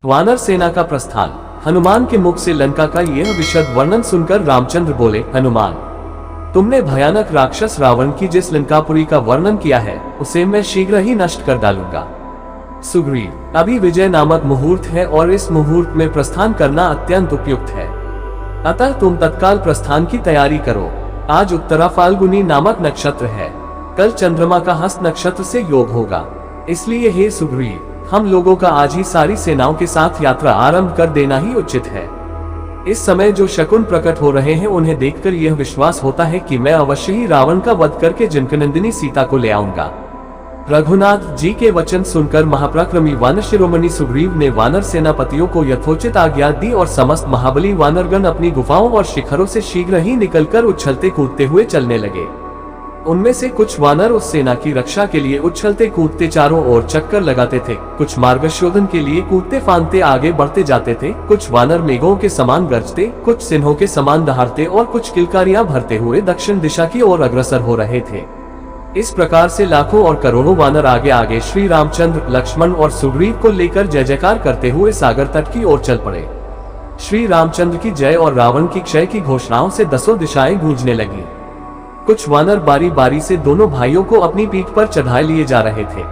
वानर सेना का प्रस्थान। हनुमान के मुख से लंका का यह विशद वर्णन सुनकर रामचंद्र बोले, हनुमान, तुमने भयानक राक्षस रावण की जिस लंकापुरी का वर्णन किया है उसे मैं शीघ्र ही नष्ट कर डालूंगा। सुग्रीव, अभी विजय नामक मुहूर्त है और इस मुहूर्त में प्रस्थान करना अत्यंत उपयुक्त है, अतः तुम तत्काल प्रस्थान की तैयारी करो। आज उत्तरा फाल्गुनी नामक नक्षत्र है, कल चंद्रमा का हस्त नक्षत्र से योग होगा, इसलिए हे सुग्रीव, हम लोगों का आज ही सारी सेनाओं के साथ यात्रा आरंभ कर देना ही उचित है। इस समय जो शकुन प्रकट हो रहे हैं उन्हें देखकर यह विश्वास होता है कि मैं अवश्य ही रावण का वध करके जनकनंदिनी सीता को ले आऊंगा। रघुनाथ जी के वचन सुनकर महापराक्रमी वानर शिरोमणि सुग्रीव ने वानर सेनापतियों को यथोचित आज्ञा दी और समस्त महाबली वानरगण अपनी गुफाओं और शिखरों से शीघ्र ही निकलकर उछलते कूदते हुए चलने लगे। उनमें से कुछ वानर उस सेना की रक्षा के लिए उछलते कूदते चारों ओर चक्कर लगाते थे, कुछ मार्गशोधन के लिए कूदते फांदते आगे बढ़ते जाते थे, कुछ वानर मेघों के समान गरजते, कुछ सिंहों के समान दहाड़ते और कुछ किलकारियां भरते हुए दक्षिण दिशा की ओर अग्रसर हो रहे थे। इस प्रकार से लाखों और करोड़ों वानर आगे आगे श्री रामचंद्र, लक्ष्मण और सुग्रीव को लेकर जय जयकार करते हुए सागर तट की ओर चल पड़े। श्री रामचंद्र की जय और रावण की क्षय की घोषणाओं से दसों दिशाएं गूंजने लगी। कुछ वानर बारी बारी से दोनों भाइयों को अपनी पीठ पर चढ़ाए लिए जा रहे थे।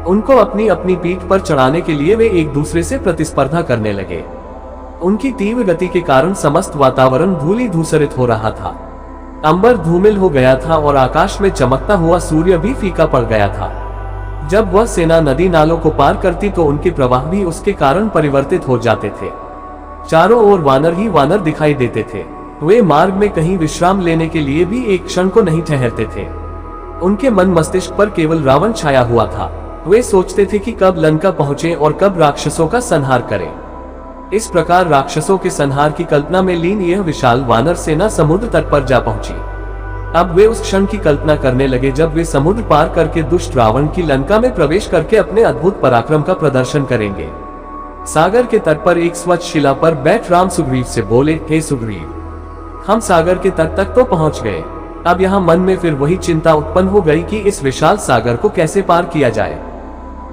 उनको अपनी अपनी पीठ पर चढ़ाने के लिए वे एक दूसरे से प्रतिस्पर्धा करने लगे। उनकी तीव्र गति के कारण समस्त वातावरण धूली धूसरित हो रहा था, अंबर धूमिल हो गया था और आकाश में चमकता हुआ सूर्य भी फीका पड़ गया था। जब वह सेना नदी नालों को पार करती तो उनके प्रवाह भी उसके कारण परिवर्तित हो जाते थे। चारों ओर वानर ही वानर दिखाई देते थे। वे मार्ग में कहीं विश्राम लेने के लिए भी एक क्षण को नहीं ठहरते थे। उनके मन मस्तिष्क पर केवल रावण छाया हुआ था। वे सोचते थे कि कब लंका पहुंचे और कब राक्षसों का संहार करें। इस प्रकार राक्षसों के संहार की कल्पना में लीन यह विशाल वानर सेना समुद्र तट पर जा पहुंची। अब वे उस क्षण की कल्पना करने लगे जब वे समुद्र पार करके दुष्ट रावण की लंका में प्रवेश करके अपने अद्भुत पराक्रम का प्रदर्शन करेंगे। सागर के तट पर एक स्वच्छ शिला पर बैठ राम सुग्रीव से बोले, हे सुग्रीव, हम सागर के तट तक तो पहुंच गए। अब यहाँ मन में फिर वही चिंता उत्पन्न हो गई कि इस विशाल सागर को कैसे पार किया जाए।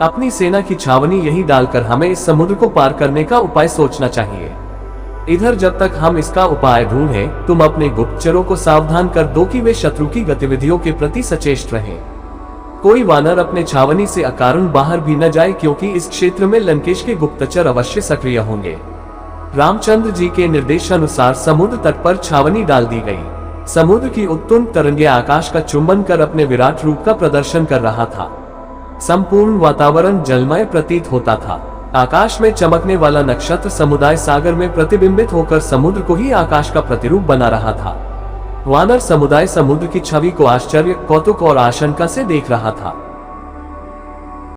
अपनी सेना की छावनी यही डालकर हमें इस समुद्र को पार करने का उपाय सोचना चाहिए। इधर जब तक हम इसका उपाय ढूंढें, तुम अपने गुप्तचरों को सावधान कर दो कि वे शत्रु की गतिविधियों के प्रति सचेष्ट रहें। कोई वानर अपने छावनी से अकारण बाहर भी न जाए, क्योंकि इस क्षेत्र में लंकेश के गुप्तचर अवश्य सक्रिय होंगे। रामचंद्र जी के निर्देशानुसार समुद्र तट पर छावनी डाल दी गई। समुद्र की उत्तुंग तरंगे आकाश का चुंबन कर अपने विराट रूप का प्रदर्शन कर रहा था। संपूर्ण वातावरण जलमय प्रतीत होता था। आकाश में चमकने वाला नक्षत्र समुदाय सागर में प्रतिबिंबित होकर समुद्र को ही आकाश का प्रतिरूप बना रहा था। वानर समुदाय समुद्र की छवि को आश्चर्य, कौतुक और आशंका से देख रहा था।